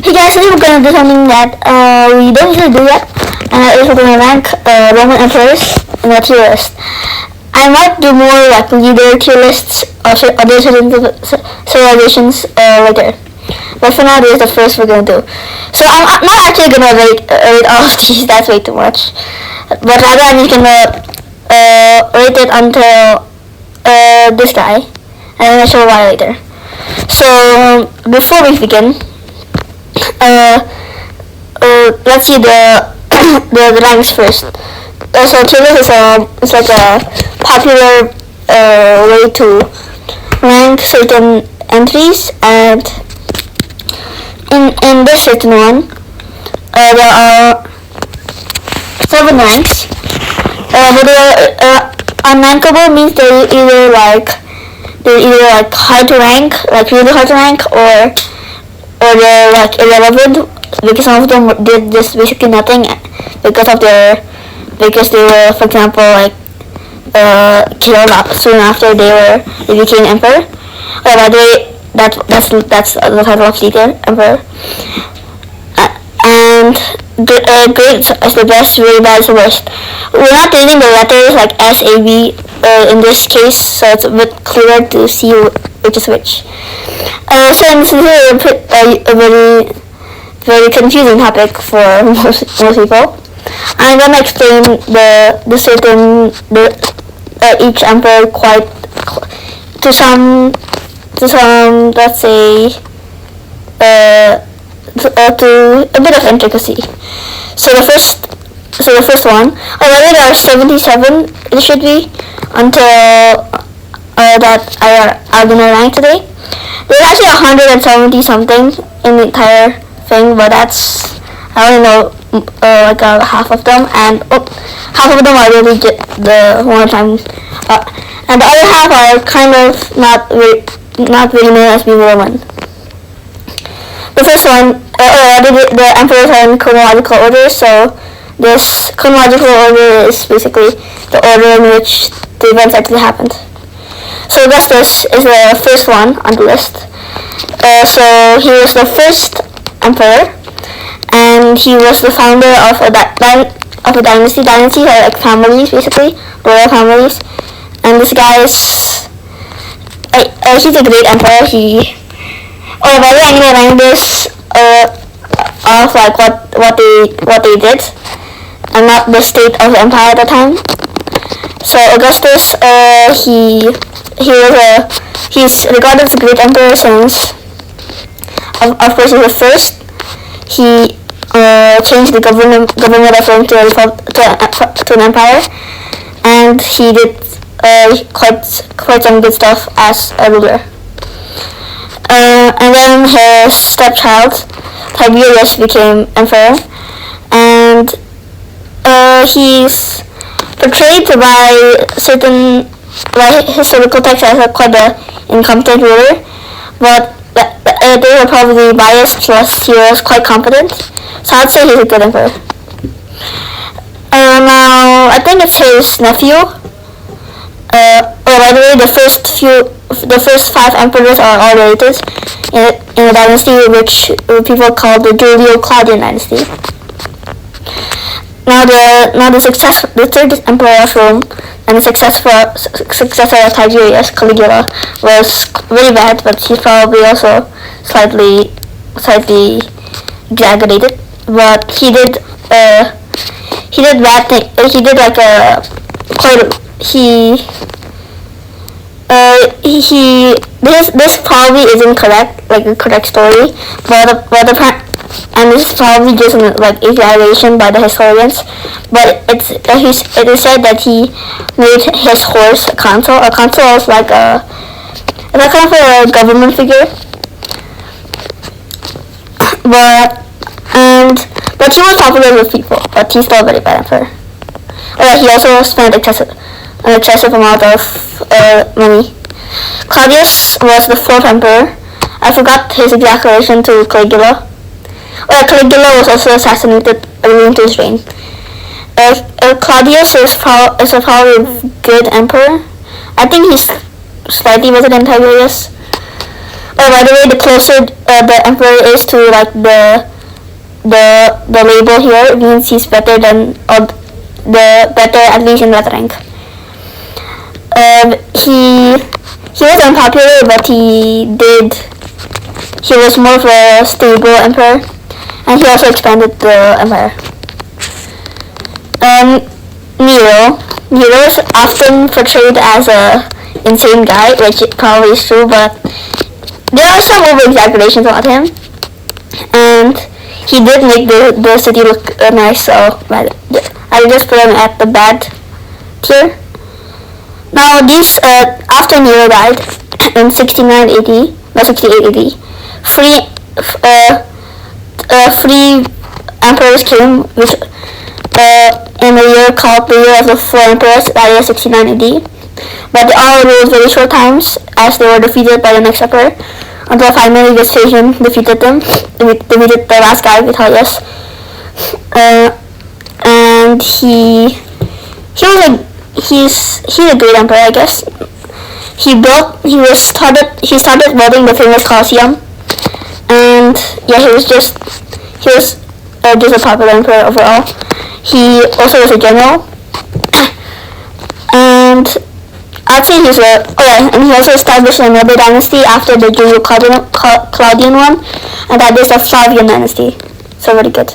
Hey guys, today we're gonna do something that we don't usually do yet, and that is we're gonna rank Roman emperors in a tier list. I might do more like leader tier lists or other civilizations later, but for now this is the first we're gonna do. So I'm not actually gonna rate all of these. That's way too much. But rather I'm just gonna rate it until this guy, and then I'll show why later. So before we begin, let's see the ranks first. So tier list is like a popular way to rank certain entries, and in this certain one, there are 7 ranks. But they are unrankable, means they're either like hard to rank, like really hard to rank, or they're like irrelevant because some of them did just basically nothing because they were, for example, like killed soon after they became emperor. Oh, by the way, that's the title of Caesar, emperor. And great is the best, really bad is the worst. We're not using the letters like S, A, B in this case, so it's a bit clearer to see which is which. So this is a very confusing topic for most people. I'm gonna explain each emperor quite to some let's say to a bit of intricacy. So the first one, already there are 77. It should be until that are gonna rank today. There's actually 170 something in the entire thing, but that's I only know like half of them, and half of them are really the one time, and the other half are kind of not really known as being Roman. The first one, the emperors are in chronological order, so this chronological order is basically the order in which the events actually happened. So Augustus is the first one on the list. So he was the first emperor, and he was the founder of a dynasty. Dynasties are like families, basically, royal families. And this guy is, he's a great emperor. By the way, I'm gonna rank this of like what they did, and not the state of the empire at the time. So Augustus, he's regarded as a great emperor since, of course, he's the first. He changed the government of Rome to an empire, and he did quite some good stuff as a ruler. And then his stepchild Tiberius became emperor, and he's portrayed by historical texts as quite an incompetent ruler, but they were probably biased, plus he was quite competent, so I'd say he's a good emperor. Now, I think it's his nephew. By the way, the first 5 emperors are all related in a dynasty which people call the Julio-Claudian dynasty. Now the third emperor of Rome and the successor of Tiberius, Caligula, was really bad, but he's probably also slightly exaggerated. But he did bad thing. He did like this probably isn't correct, like a correct story, and this is probably just like exaggeration by the historians, but it is said that he made his horse a consul. A consul is like kind of a government figure, but he was popular with people, but he's still a very bad emperor. He also spent an excessive amount of money. Claudius was the 4th emperor. I forgot his exact relation to Caligula. Caligula was also assassinated early into his reign. Claudius is probably a good emperor. I think he's slightly better than Tiberius. Oh, by the way, the closer the emperor is to like the label here, it means he's better than the better at least in that rank. He was unpopular, but he was more of a stable emperor, and he also expanded the empire. Nero is often portrayed as a insane guy, which probably is true, but there are some over-exaggerations about him, and he did make the city look nice, so I just put him at the bad tier. Now after Nero died in 68 AD, free emperors came, which in a year called the Year of the Four Emperors, that is 69 AD. But they all ruled very short times, as they were defeated by the next emperor, until finally Vespasian defeated the last guy, Vitellius. And he's a great emperor, I guess. He started building the famous Colosseum, and yeah, he was just a popular emperor overall. He also was a general, and I'd say and he also established another dynasty after the Julio-Claudian one, and that is the Flavian dynasty. So very good.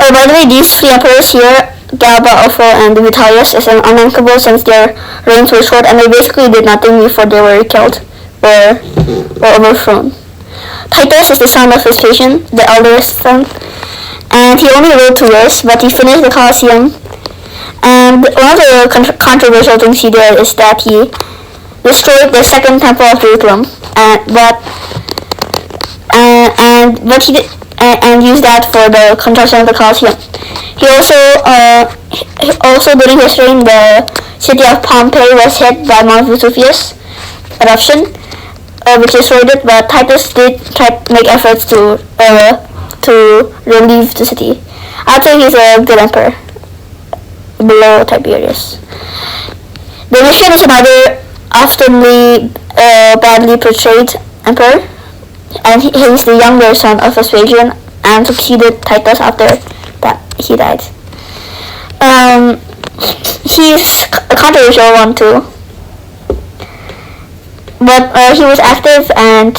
Oh, by the way, these three emperors here, Galba, Otho, and Vitellius, is unrankable since their reigns were short, and they basically did nothing before they were killed or overthrown. Titus is the son of Vespasian, the eldest son, and he only ruled 2 years, but he finished the Colosseum. And one of the controversial things he did is that he destroyed the Second Temple of Jerusalem, but he did, and used that for the construction of the Colosseum. He also during his reign, the city of Pompeii was hit by Mount Vesuvius eruption, which destroyed it. But Titus did try to make efforts to relieve the city. I'd say he's a good emperor, below Tiberius. Domitian is another oftenly badly portrayed emperor, and he's the younger son of Vespasian and succeeded Titus after that he died. He's a controversial one too, but he was active and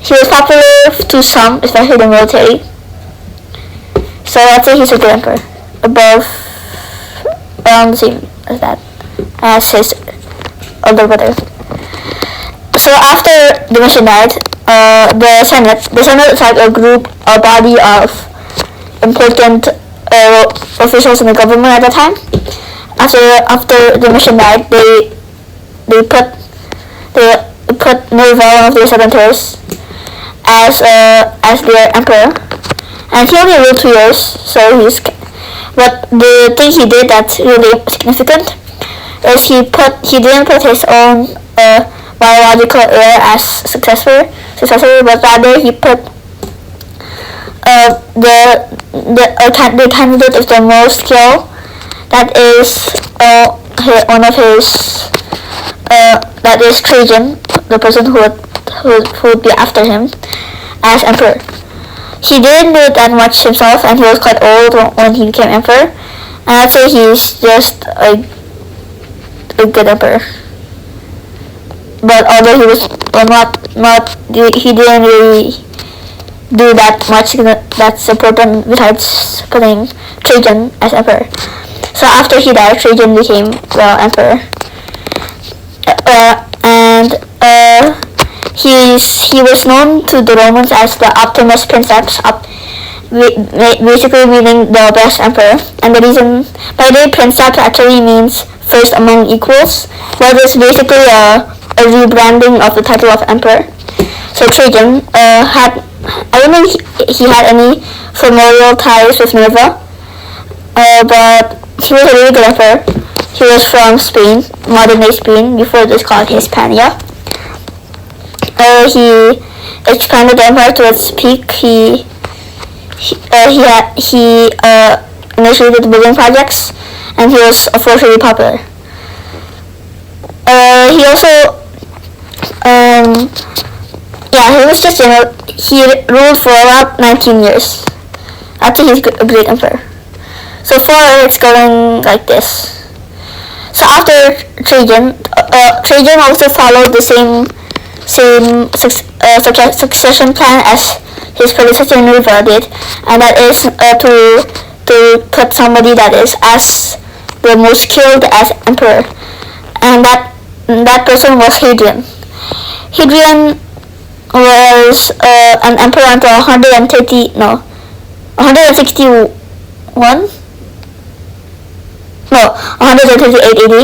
he was popular to some, especially the military. So I'd say he's a good emperor, around the same as that, as his older brother. So after Domitian died, the Senate is like a body of important officials in the government at the time. After Domitian died, they put Nerva, one of their senators, as their emperor, and he only ruled 2 years. So but the thing he did that's really significant is he didn't put his own biological heir as successor, but rather he put the candidate of the most skill, that is one of his that is Trajan, the person who would be after him as emperor. He didn't do that much himself, and he was quite old when he became emperor. And I'd say he's just a good emperor. But although he was he didn't really do that much that's important besides putting Trajan as emperor. So after he died, Trajan became the emperor. He was known to the Romans as the Optimus Princeps, basically meaning the best emperor. And the reason, by the way, Princeps actually means first among equals, but it's basically a rebranding of the title of emperor. So Trajan I don't think he had any familial ties with Nerva, but he was a really good emperor. He was from Spain, modern-day Spain, before it was called Hispania. He expanded the empire to its peak. He initiated building projects, and he was of course really popular. He also Yeah, he was just general. He ruled for about 19 years. I think he's a great emperor. So far, it's going like this. So after Trajan, Trajan also followed the same succession plan as his predecessor Nerva did, and that is to put somebody that is as the most skilled as emperor, and that person was Hadrian. Hadrian was an emperor until 161. No, 138 AD,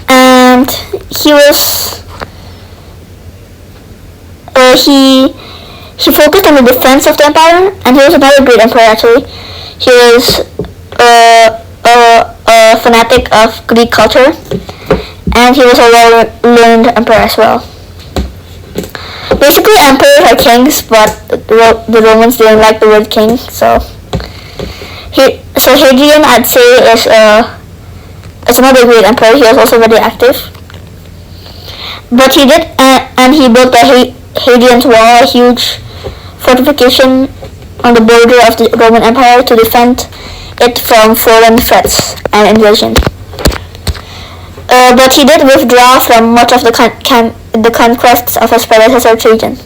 and he was he focused on the defense of the empire, and he was another great emperor actually. He was a fanatic of Greek culture, and he was a well-learned emperor as well. Basically, emperors are kings, but the Romans didn't like the word king, so Hadrian, I'd say, is another great emperor. He was also very active, but he did, and he built the Hadrian's Wall, a huge fortification on the border of the Roman Empire to defend it from foreign threats and invasion. But he did withdraw from much of the conquests of his predecessor Trajan.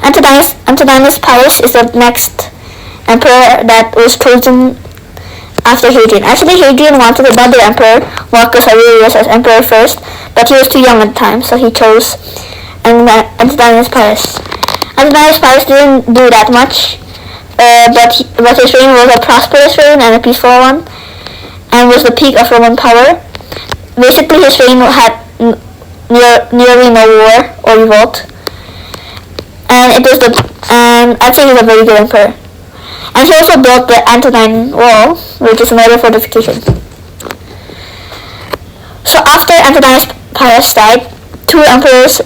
Antoninus Pius is the next emperor that was chosen after Hadrian. Actually, Hadrian wanted another emperor, Marcus Aurelius, as emperor first, but he was too young at the time, so he chose Antoninus Pius. Antoninus Pius didn't do that much, but his reign was a prosperous reign and a peaceful one, and was the peak of Roman power. Basically, his reign had nearly no war or revolt, and I'd say he's a very good emperor. And he also built the Antonine Wall, which is another fortification. So after Antoninus Pius died, two emperors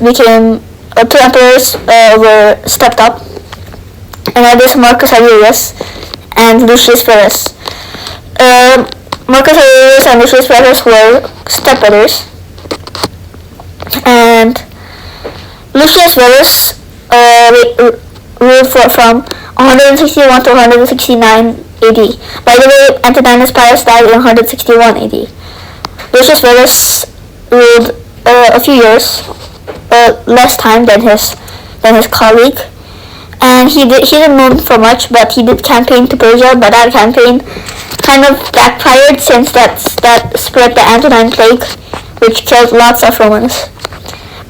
were stepped up, and that is Marcus Aurelius and Lucius Verus. Marcus Aurelius and Lucius Verus were stepbrothers, and Lucius Verus ruled from 161 to 169 AD. By the way, Antoninus Pius died in 161 AD. Lucius Verus ruled a few years, less time than his colleague, and he didn't rule for much, but he did campaign to Persia, but that campaign kind of backfired since that spread the Antonine Plague, which killed lots of Romans.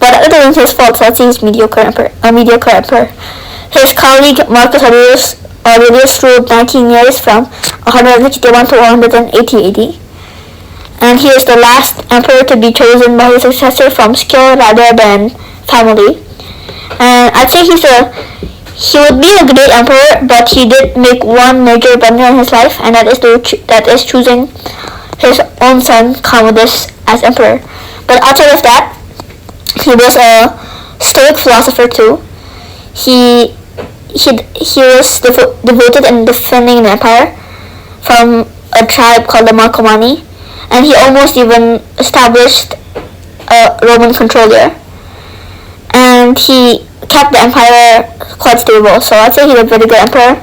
But other than his faults, I'd say he's a mediocre emperor. His colleague Marcus Aurelius ruled 19 years from 161 to 180 AD. And he is the last emperor to be chosen by his successor from skill rather than family. And I'd say he would be a great emperor, but he did make one major blunder in his life, and that is choosing his own son Commodus as emperor. But outside of that, he was a Stoic philosopher too. He was devoted in defending the empire from a tribe called the Marcomanni, and he almost even established a Roman control there. And he kept the empire quite stable, so I'd say he's a very good emperor,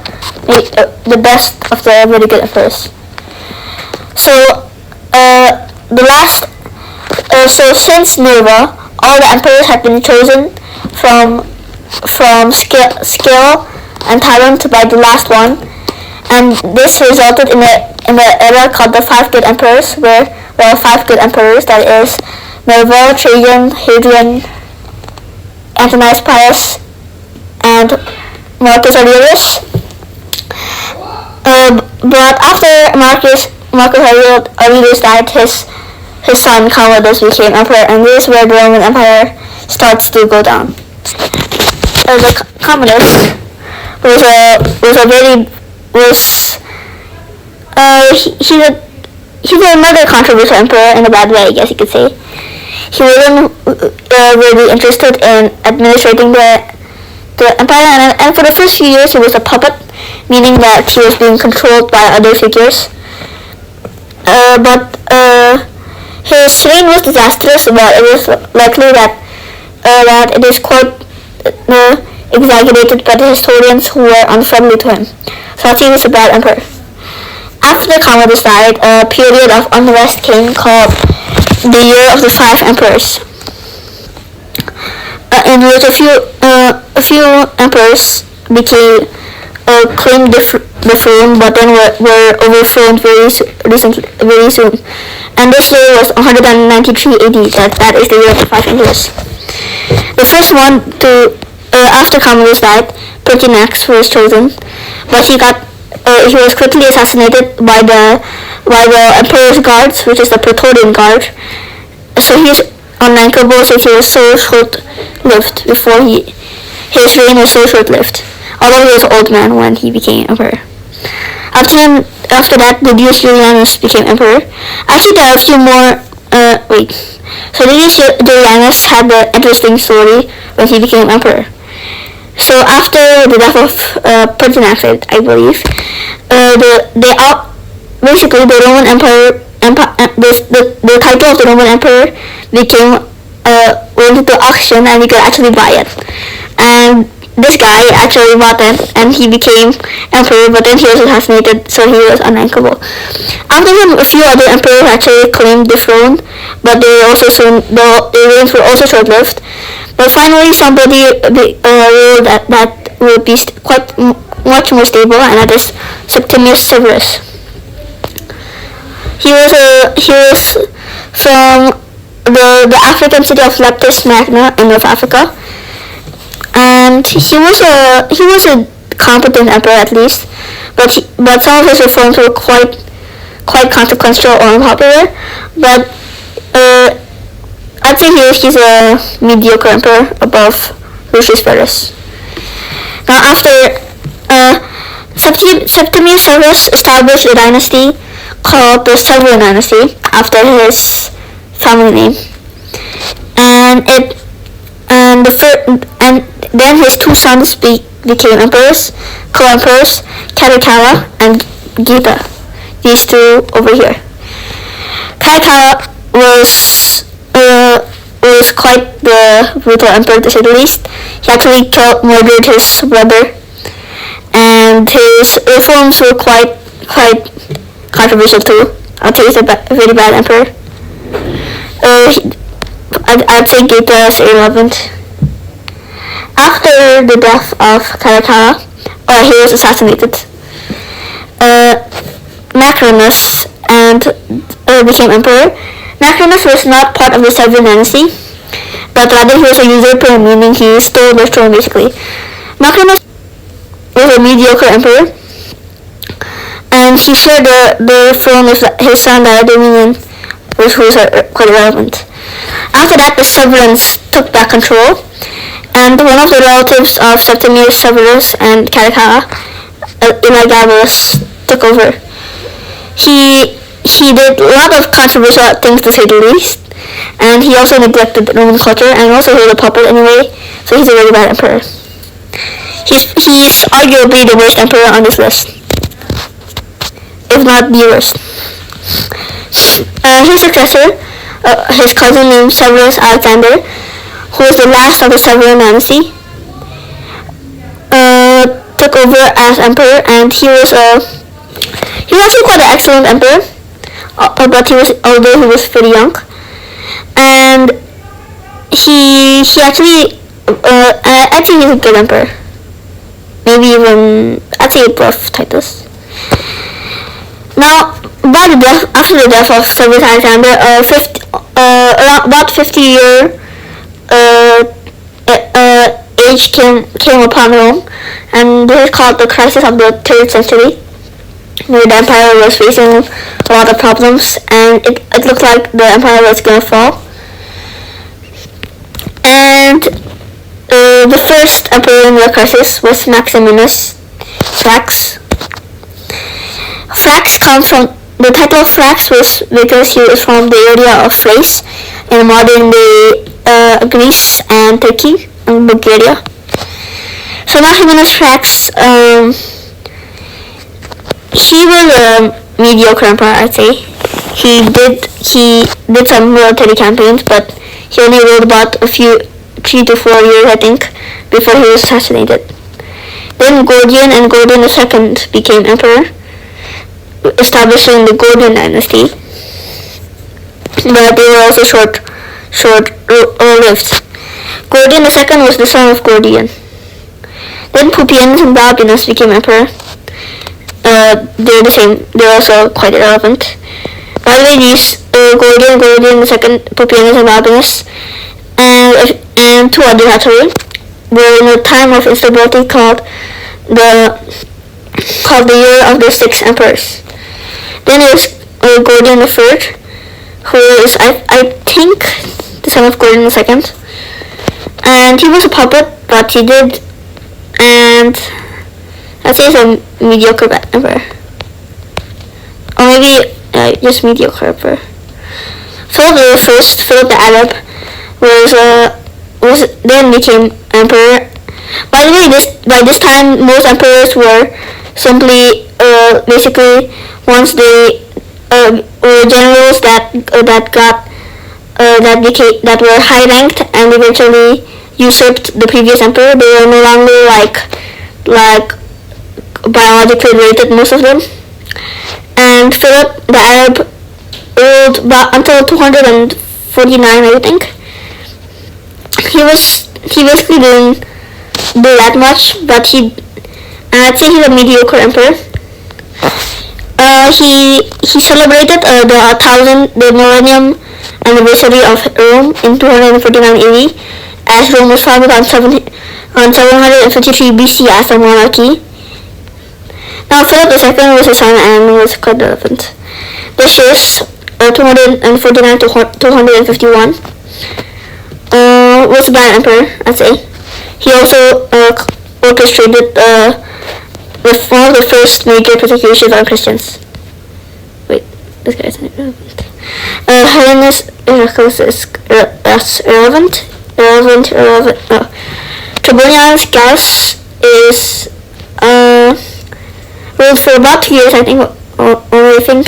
the best of the very good emperors. So since Nerva, all the emperors have been chosen from skill and talent by the last one, and this resulted in the era called the Five Good Emperors, where there are 5 good emperors, that is Nerva, Trajan, Hadrian, Antoninus Pius, and Marcus Aurelius. But after Marcus Aurelius died, his son Commodus became emperor, and this is where the Roman Empire starts to go down. Commodus he's another controversial emperor in a bad way, I guess you could say. He wasn't really interested in administrating the empire, and for the first few years he was a puppet, meaning that he was being controlled by other figures. But his reign was disastrous, but it was likely that that it is quite exaggerated by the historians who were unfriendly to him. So that he was a bad emperor. After Commodus died, a period of unrest came called the Year of the Five Emperors, in which a few emperors became claimed the throne, but then were overthrown very soon. And this year was 193 AD. That is the Year of the Five Emperors. The first one after Commodus died, Pertinax was chosen, but he was quickly assassinated by the Emperor's guards, which is the Praetorian Guard. So he was unrankable, so he was so short-lived his reign was so short-lived, although he was an old man when he became emperor. After that, Didius Julianus became emperor. Actually, there are a few more, So Didius Julianus had an interesting story when he became emperor. So after the death of Pertinax, I believe, basically the Roman Empire, the title of the Roman Emperor went into auction, and you could actually buy it. And this guy actually bought it, and he became emperor, but then he was assassinated, so he was unrankable. After him, a few other emperors actually claimed the throne, but their reigns were also short-lived. But finally, somebody ruled that will be quite much more stable, and that is Septimius Severus. He was from the African city of Leptis Magna in North Africa, and he was a competent emperor at least, but some of his reforms were quite consequential or unpopular. But I'd say he's a mediocre emperor above Lucius Verus. Now after Septimius Severus established a dynasty called the Severan dynasty after his family name, and then his two sons became emperors, co-emperors, Caracalla and Geta. These two over here. Caracalla was quite the brutal emperor, to say the least. He actually murdered his brother, and his reforms were quite controversial too. I'd say he's a very bad emperor. I'd say Geta is irrelevant. After the death of Caracalla, he was assassinated. Macrinus became emperor. Macrinus was not part of the Severan dynasty, but rather he was a usurper, meaning he stole the throne basically. Macrinus was a mediocre emperor, and he shared the throne with his son Diademian, which was quite irrelevant. After that, the Severans took back control, and one of the relatives of Septimius Severus and Caracalla, Elagabalus, took over. He did a lot of controversial things, to say the least, and he also neglected the Roman culture, and also he was a puppet anyway, so he's a very bad emperor. He's arguably the worst emperor on this list, if not the worst. His successor, his cousin named Severus Alexander, who was the last of the Severan dynasty, took over as emperor, and he was actually quite an excellent emperor, but although he was pretty young, and he actually I'd say he's a good emperor, maybe even I'd say above Titus. Now, after the death of Severus Alexander, about 50-year age came upon Rome, and this is called the crisis of the 3rd century, where the empire was facing a lot of problems, and it looked like the empire was going to fall. And the first emperor in the crisis was Maximinus Flax. Flax comes from, the title of Flax was because he was from the area of Thrace in modern day Greece and Turkey and Bulgaria. So Maximinus Flax, he was a mediocre emperor, I'd say. He did some military campaigns, but he only ruled about 3 to 4 years, I think, before he was assassinated. Then Gordian and Gordian II became emperor, establishing the Gordian dynasty. But they were also short-lived. Gordian II was the son of Gordian. Then Pupienus and Balbinus became emperor. They're the same. They're also quite irrelevant. By the way, these Gordian II, Pupienus and Balbinus, and two others actually, were in a time of instability called the year of the 6 emperors. Then there's Gordian III, who is I think the son of Gordian II, and he was a puppet, but he did, and I'd say he's a mediocre emperor, or maybe just mediocre emperor. Philip the Arab, was then became emperor. By the way, by this time, most emperors were simply basically once they were generals that were high ranked and eventually usurped the previous emperor. They were no longer like biologically related, most of them. And Philip the Arab ruled until 249, I think. He basically didn't do that much, but I'd say he's a mediocre emperor. He celebrated the millennium anniversary of Rome in 249 AD, as Rome was founded on 753 BC as a monarchy. Now Philip II was his son and was quite relevant. This is 249 to 251. Was a bad emperor, I'd say. He also orchestrated one of the first major persecutions on Christians. Wait, this guy's irrelevant. Helenus is irrelevant. No. Tribonianus Gallus is ruled for about 2 years, I think, only I think.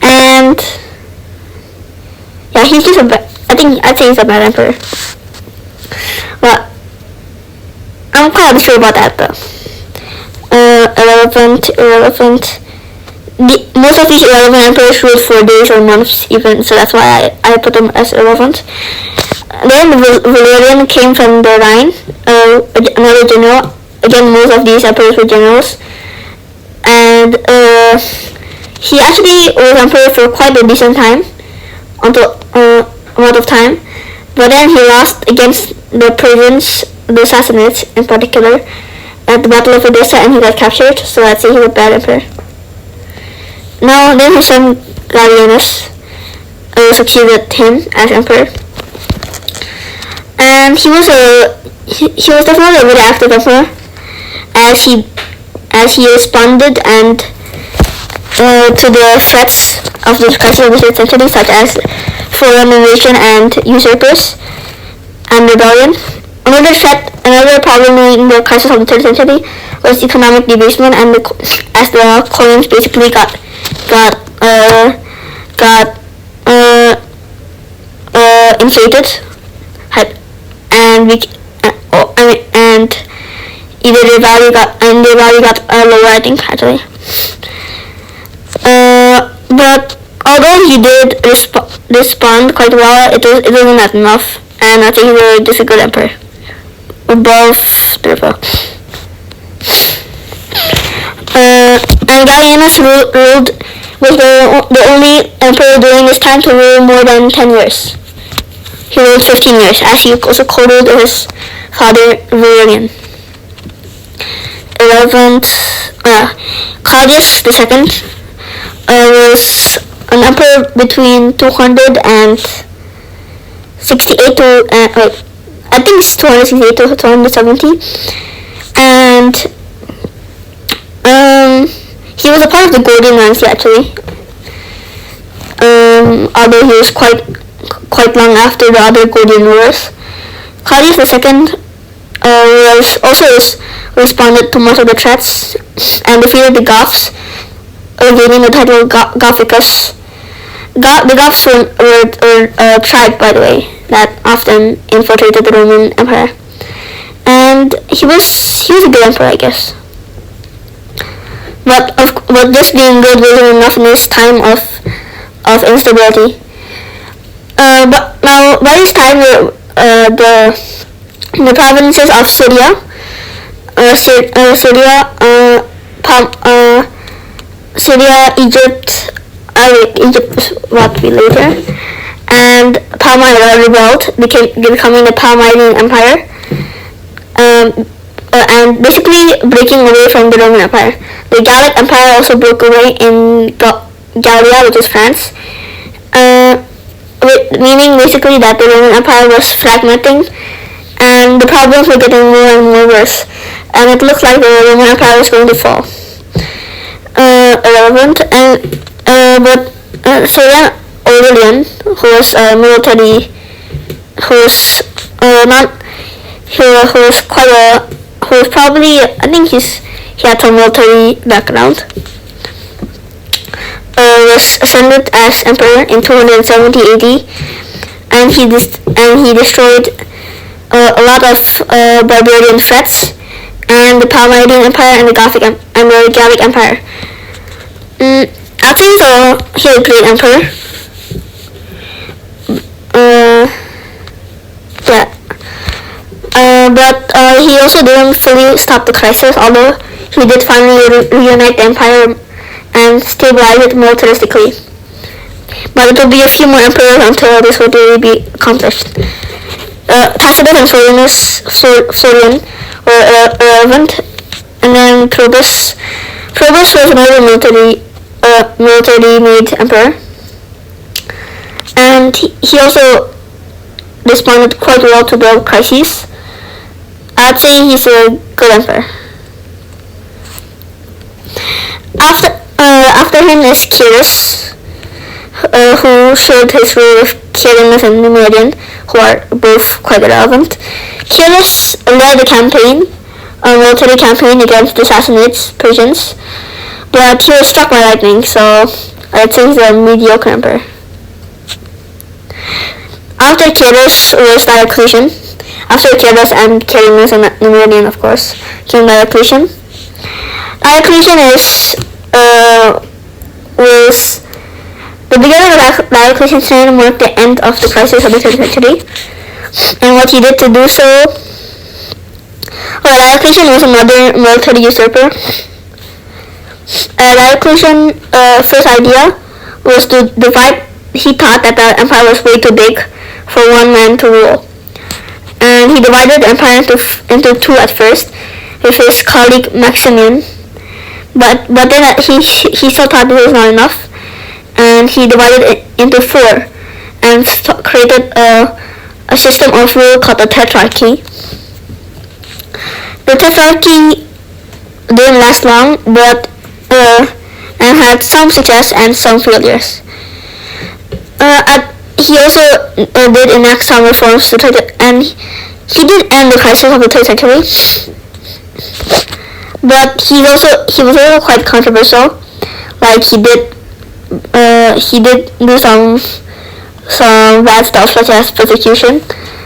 And yeah, he's just I'd say he's a bad emperor. But I'm quite unsure about that though. Irrelevant. Most of these irrelevant emperors ruled for days or months even, so that's why I put them as irrelevant. Then Valerian came from the Rhine, another general. Again, most of these emperors were generals. And he actually was emperor for quite a decent time, until amount of time. But then he lost against the Persians, the Sassanids in particular, at the Battle of Edessa, and he got captured, so I'd say he's a bad emperor. Now, then his son Gallienus succeeded him as emperor. And he was definitely a very active emperor, as he responded and to the threats of the crisis of the 3rd century, such as foreign invasion and usurpers and rebellion. Another problem in the crisis of the 3rd century was economic debasement, and as the colonies basically got inflated, and their value got lower, I think, actually. But although he did respond quite well, it wasn't that enough, and I think he was just a good emperor. Above Nerva. And Gallienus was the only emperor during this time to rule more than 10 years. He ruled 15 years, as he also co-ruled his father Valerian. Claudius II was an emperor between 268 to I think it's 268 to 270, and he was a part of the Gordian dynasty actually. Although he was quite long after the other Gordian rulers. Claudius II responded to most of the threats and defeated the Goths, gaining the title Gothicus. The Goths were a tribe, by the way, that often infiltrated the Roman Empire, and he was a good emperor, I guess. But just being good wasn't enough in this time of instability. But now by this time, the provinces of Syria, Syria, Egypt. Egypt what we later, and Palmyra revolt, becoming the Palmyrene Empire, and basically breaking away from the Roman Empire. The Gallic Empire also broke away in Gallia, which is France, meaning basically that the Roman Empire was fragmenting, and the problems were getting more and more worse, and it looked like the Roman Empire was going to fall. Irrelevant, but Syrian Aurelian, who was probably, I think he had some military background, was ascended as emperor in 270 AD, and he destroyed a lot of barbarian threats, and the Palmyrene Empire and the Gallic Empire. I think he was a great emperor. But he also didn't fully stop the crisis, although he did finally reunite the empire and stabilize it militaristically. But it will be a few more emperors until this will really be accomplished. Tacitus and Sorian were irrelevant, and then Probus was another military made emperor, and he also responded quite well to the crises. I'd say he's a good emperor. After him is Cyrus, who shared his rule with Quirinus and Numerian, who are both quite relevant. Cyrus led a military campaign against the Sassanids, Persians, but he was struck by lightning, so I'd say he's a mediocre emperor. After Cyrus was Diocletian. After Cyrus and Quirinus and Numerian, of course, came Diocletian. Diocletian was the beginning of Diocletian's reign marked the end of the crisis of the 3rd century, and what he did to do so. Diocletian was another military usurper. Diocletian's first idea was to divide. He thought that the empire was way too big for one man to rule, and he divided the empire into two at first, with his colleague Maximian. But then he still thought this was not enough, and he divided it into four, and created a system of rule called the Tetrarchy. The Tetrarchy didn't last long, but and had some success and some failures. He also did enact some reforms to try to, and he did end the crisis of the 3rd century. But he was also quite controversial. Like he did do some bad stuff, such as persecution,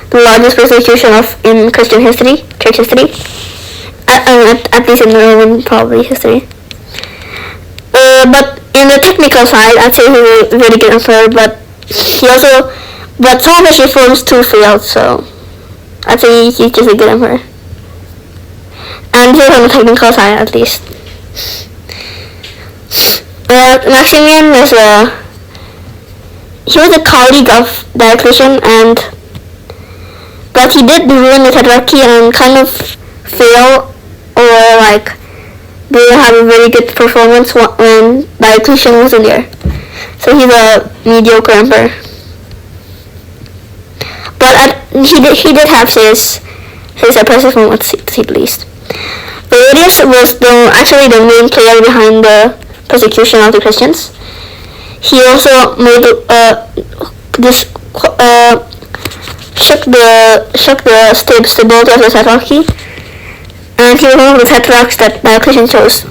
the largest persecution in Christian history, church history, at least in the Roman probably history. But in the technical side, I'd say he was a very good emperor, but some of his reforms too failed, so I'd say he's just a good emperor. And he was on the technical side, at least. Maximian was a colleague of Diocletian, but he did ruin the Tetrarchy and kind of fail, or didn't have a very good performance when Diocletian wasn't there. So he's a mediocre emperor. But he did have his impressive moments, to say the least. Valerius was actually the main player behind the persecution of the Christians. He also made shook the stability of the Tetrarchy, and he was one of the Tetrarchs that Diocletian chose.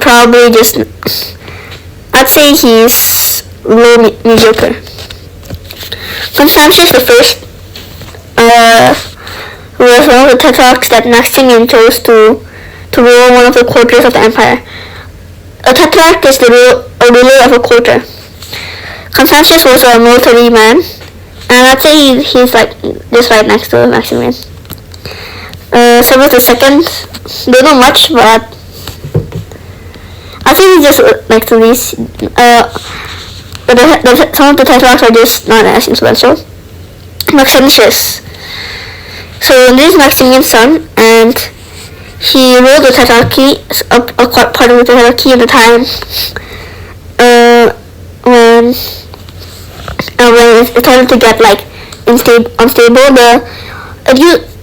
Probably just, I'd say he's mediocre. Constantius I was one of the tetrarchs that Maximian chose to rule one of the quarters of the empire. A tetrarch is a ruler of a quarter. Constantius was a military man, and I'd say he's like just right next to Maximian. Severus II, don't know much, but I think he's just next to these. But some of the tetrarchs are just not as influential. Maxentius. So this is Maximian's son, and he ruled the tetrarchy, a part of the tetrarchy at the time when it started to get like unstable.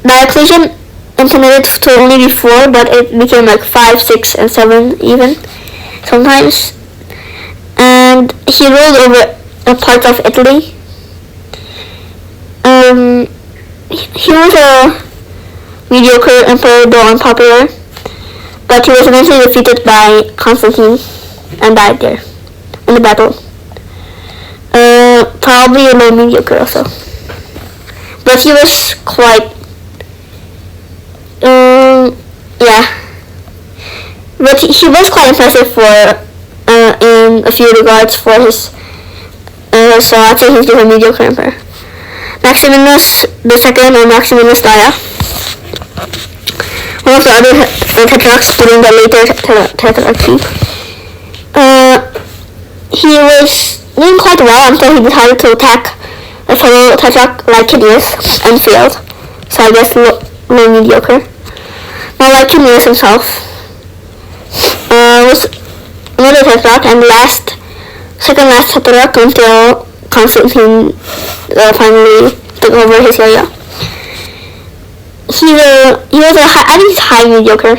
Diocletian intended it to only be 4, but it became like 5, 6, and 7 even sometimes. And he ruled over a part of Italy. He was a mediocre emperor, though unpopular, but he was eventually defeated by Constantine and died there in the battle. Probably a little mediocre also, but he was quite but he was quite impressive for in a few regards for his so I'd say he's just a mediocre emperor. Maximinus II, or Maximinus Daia, one of the other tetrarchs during the later tetrarchy. He was doing quite well until he decided to attack a fellow tetrarch Licinius and failed. So I guess low mediocre. Now Licinius himself was another tetrarch and second last tetrarch until Constantine finally took over his area. He was I think he's high mediocre.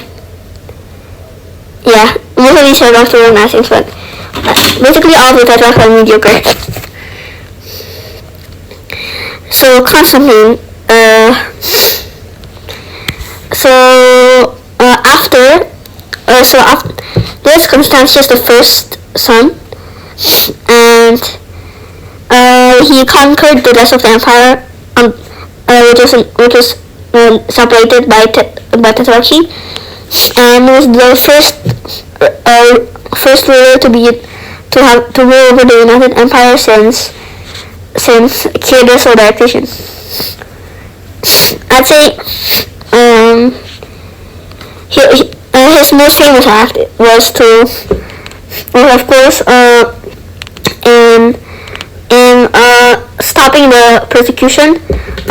Yeah, most of these tetrarchs were Nazians, but basically all of the tetrarchs are mediocre. So Constantine, after there's Constantius I son, and he conquered the rest of the empire, which was separated by tetrarchy, and was the first ruler to rule over the United Empire since Cadus or Diocletian. I'd say his most famous act was of course in stopping the persecution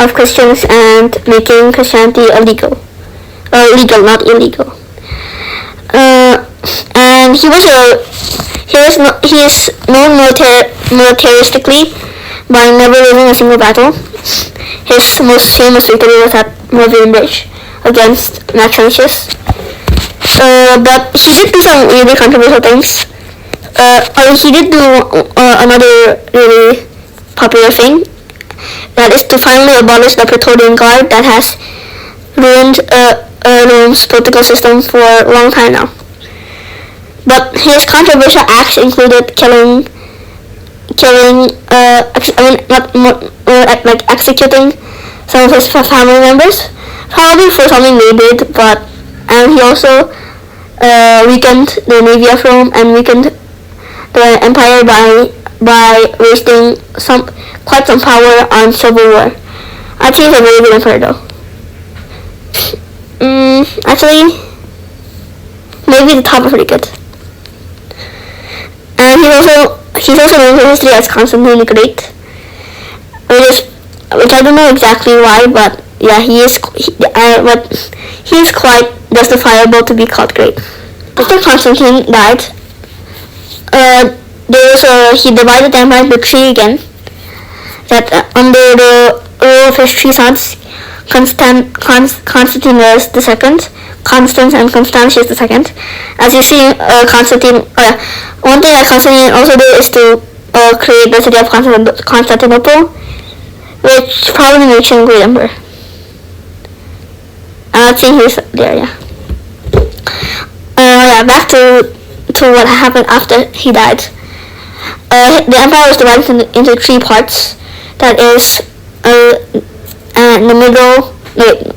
of Christians and making Christianity legal, not illegal. And he is known militaristically by never losing a single battle. His most famous victory was at Milvian Bridge against Maxentius. But he did do some really controversial things. He did do another really popular thing, that is to finally abolish the Praetorian Guard that has ruined Rome's political system for a long time now. But his controversial acts included executing some of his family members, probably for something they did, and he also weakened the navy of Rome and weakened the empire by wasting quite some power on civil war. I'd say he's a very good emperor though. Actually, maybe the top are pretty good. And he's also known in history as Constantine the Great, which I don't know exactly why, but yeah, he is quite justifiable to be called great. After Constantine died, he divided the empire into 3 again. That under the rule of his 3 sons, Constantinus II, Constans, and Constantius II. As you see, one thing that Constantine also did is to create the city of Constantinople, which probably makes him a great emperor. I think he's there, yeah. Back to what happened after he died. the empire was divided into 3 parts. That is, in the middle, the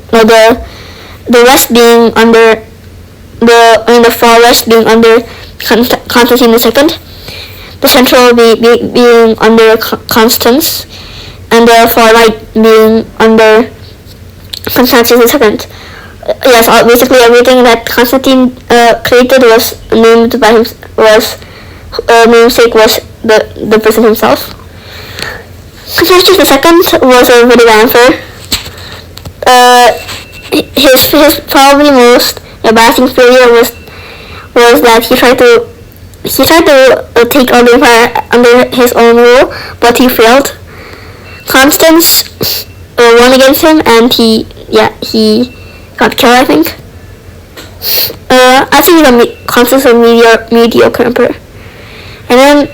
west being under the far west being under Constantine II, the central being under Constance, and the far right being under Constantius II. Yes, basically everything that Constantine created was named by him. Namesake was the person himself. Constantius II was a very bad emperor. His probably most embarrassing failure was that he tried to take all the empire under his own rule, but he failed. Constance won against him, and he got killed, I think. I think Constance was a mediocre emperor. And then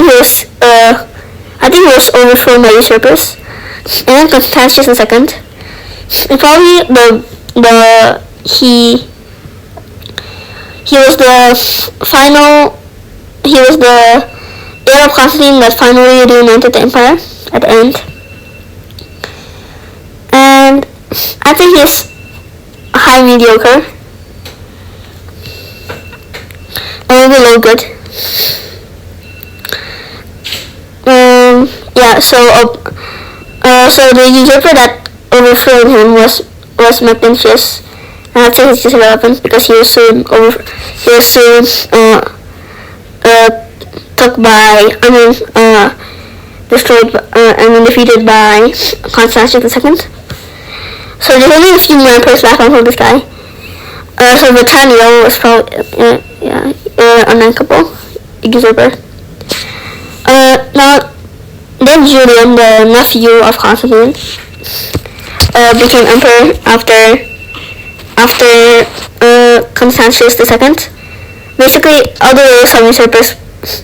he was, I think he was overthrown by usurpers. And then Constantius II, and probably he was the heir of Constantine that finally reunited the empire at the end. And I think he's high mediocre, or maybe low good. So the usurper that overthrew him was Maxentius, and I'd say he's just irrelevant because he was soon destroyed and then defeated by Constantius II. So there's only a few more emperors left until this guy. So Britannia was probably unrankable usurper. Now then Julian, the nephew of Constantine, became emperor after Constantius II. Basically, there were some usurpers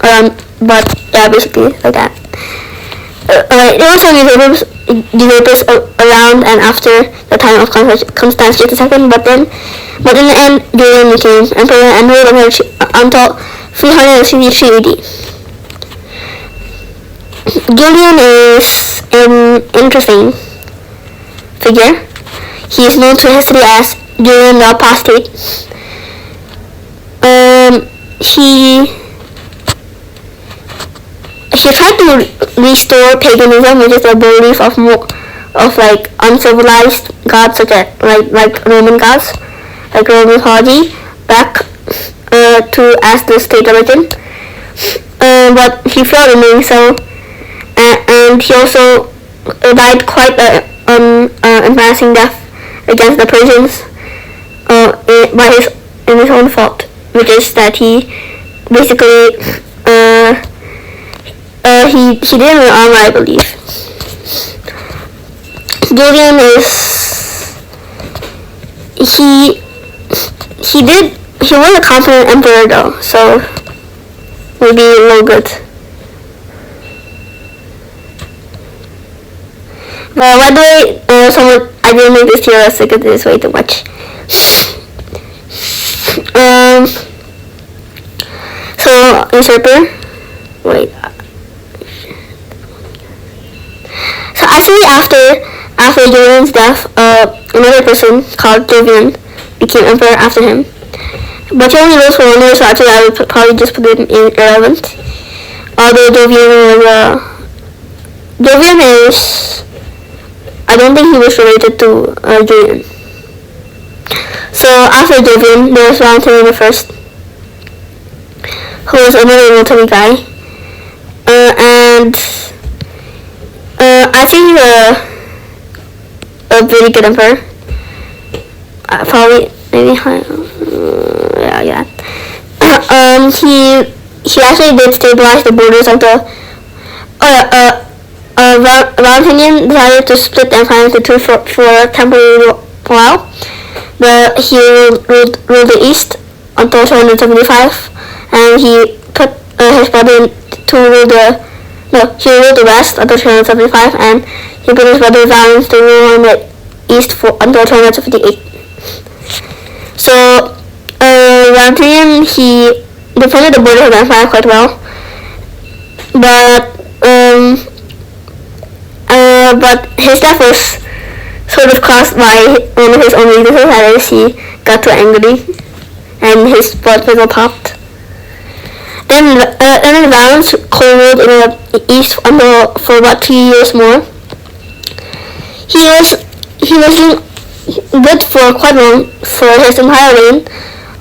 around, but yeah, basically like that. There were some usurpers around and after the time of Constantius II, but in the end, Julian became emperor and ruled until 363 AD. Julian is an interesting figure. He is known to history as Julian the Apostate. He tried to restore paganism, which is the belief of like uncivilized gods, such as like Roman gods, like Roman mythology, back to as the state religion. But he failed in doing so, and he also died quite an embarrassing death against the Persians in his own fault, which is that he basically he didn't wear armor, I believe. Julian he was a competent emperor though, so maybe a little good. By the way, I didn't make this tier list because this is way too much. So usurper. Wait. So actually, after Julian's death, another person called Jovian became emperor after him. But he only ruled for 1 year, so actually I would probably just put him in irrelevant. Although Jovian is, I don't think he was related to Julian. So after Jovian, there was Valentinian I, who was another military guy, and I think a very good emperor. Probably maybe yeah. He actually did stabilize the borders of the. Valentinian decided to split the empire into two for a temporary while. But he ruled the east until 275, and he put his brother to rule he ruled the west until 275, and he put his brother Valens to rule on the east until 258. So Valentinian, he defended the border of the empire quite well, but his death was sort of caused by one of his own weaknesses, as he got too angry and his blood vessel popped. Then the violence cold in the east for about 2 years more. He was doing good for quite long for his entire reign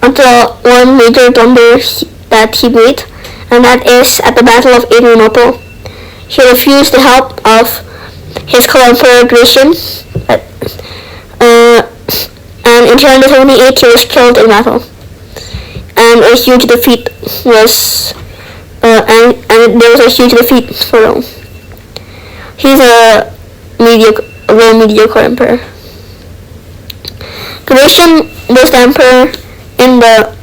until one major blunder that he made, and that is at the Battle of Adrianople. He refused the help of his co-emperor Gratian, and in 378 he was killed in battle, and a huge defeat was and there was a huge defeat for Rome. He's a very mediocre emperor. Gratian was the emperor in the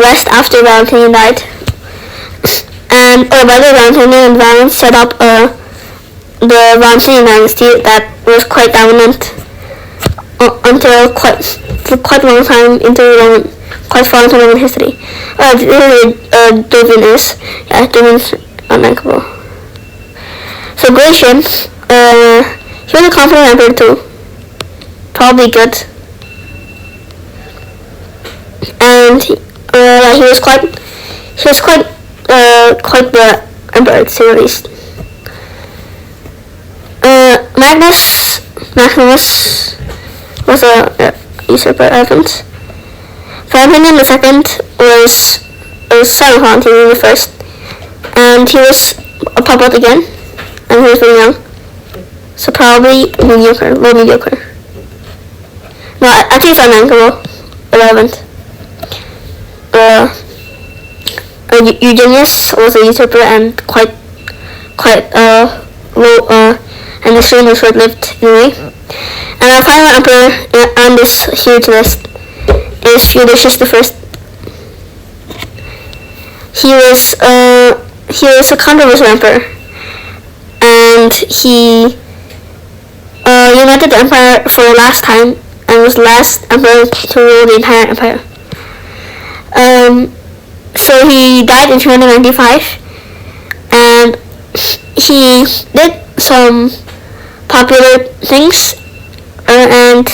west after Valentinian died, and by the Valentinian and Valens set up the Valentinian dynasty that was quite dominant until quite a long time into Roman, quite far into Roman history. Dovinus unlikable. So Gratian, he was a confident emperor too, probably good, and he was quite the emperor, to say the least. Maximus was a usurper elephant. Valentinian II was son of Valentinian I, and he was a puppet again, and he was very young, so probably low mediocre. No, I think it's unrankable, irrelevant. Eugenius was a usurper and quite low, and extremely short-lived anyway. And our final emperor on this huge list is Theodosius I. He was a controversial emperor, and he united the empire for the last time and was the last emperor to rule the entire empire. So he died in 395, and he did some popular things, and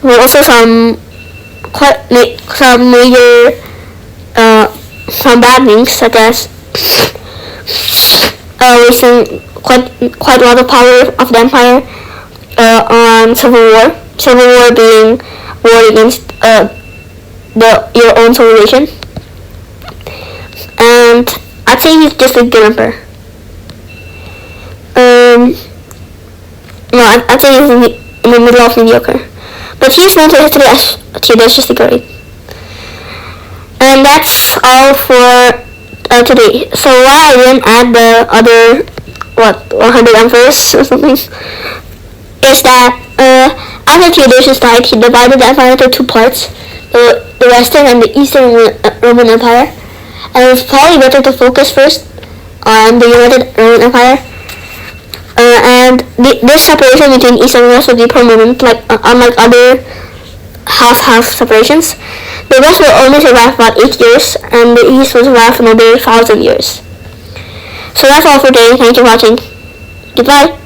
also some major some bad things, such as wasting quite a lot of power of the empire on civil war. Civil war being war against your own civilization. And I'd say he's just a good emperor. No, I'd say he's in the middle of mediocre. But he's known to history as Theodosius the Great. And that's all for today. So why I didn't add the other 100 emperors or something is that after Theodosius died, he divided the empire into two parts, the Western and the Eastern Roman Empire, and it was probably better to focus first on the United Roman Empire. And this separation between East and West would be permanent, unlike other half-half separations. The West will only survive about 8 years, and the East will survive another 1,000 years. So that's all for today. Thank you for watching. Goodbye.